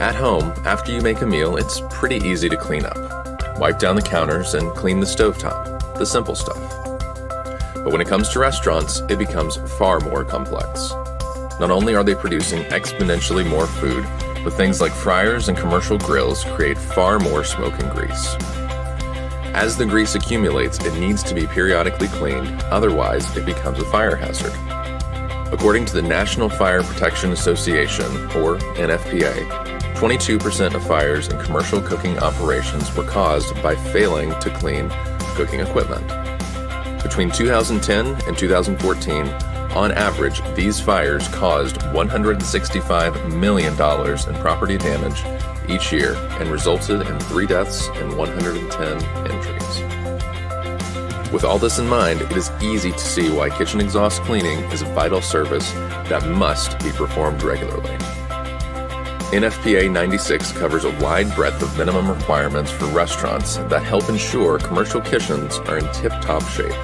At home, after you make a meal, it's pretty easy to clean up. Wipe down the counters and clean the stovetop, the simple stuff. But when it comes to restaurants, it becomes far more complex. Not only are they producing exponentially more food, but things like fryers and commercial grills create far more smoke and grease. As the grease accumulates, it needs to be periodically cleaned, otherwise it becomes a fire hazard. According to the National Fire Protection Association, or NFPA, 22% of fires in commercial cooking operations were caused by failing to clean cooking equipment. Between 2010 and 2014, on average, these fires caused $165 million in property damage each year and resulted in 3 deaths and 110 injuries. With all this in mind, it is easy to see why kitchen exhaust cleaning is a vital service that must be performed regularly. NFPA 96 covers a wide breadth of minimum requirements for restaurants that help ensure commercial kitchens are in tip-top shape.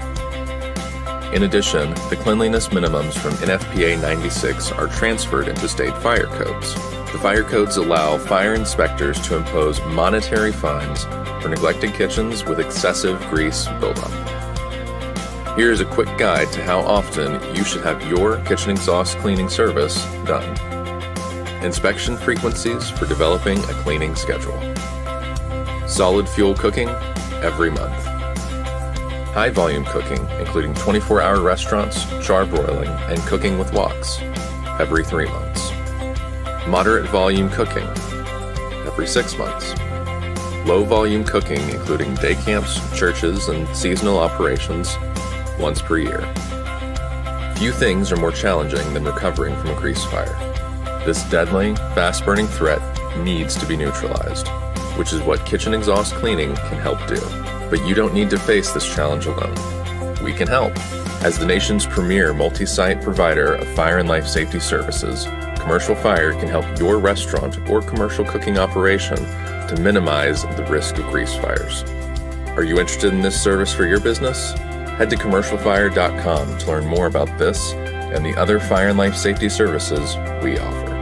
In addition, the cleanliness minimums from NFPA 96 are transferred into state fire codes. The fire codes allow fire inspectors to impose monetary fines for neglected kitchens with excessive grease buildup. Here is a quick guide to how often you should have your kitchen exhaust cleaning service done. Inspection frequencies for developing a cleaning schedule. Solid fuel cooking every month. High volume cooking, including 24-hour restaurants, charbroiling, and cooking with woks, every 3 months. Moderate volume cooking, every 6 months. Low volume cooking, including day camps, churches, and seasonal operations, once per year. Few things are more challenging than recovering from a grease fire. This deadly, fast-burning threat needs to be neutralized, which is what kitchen exhaust cleaning can help do. But you don't need to face this challenge alone. We can help. As the nation's premier multi-site provider of fire and life safety services, Commercial Fire can help your restaurant or commercial cooking operation to minimize the risk of grease fires. Are you interested in this service for your business? Head to commercialfire.com to learn more about this and the other fire and life safety services we offer.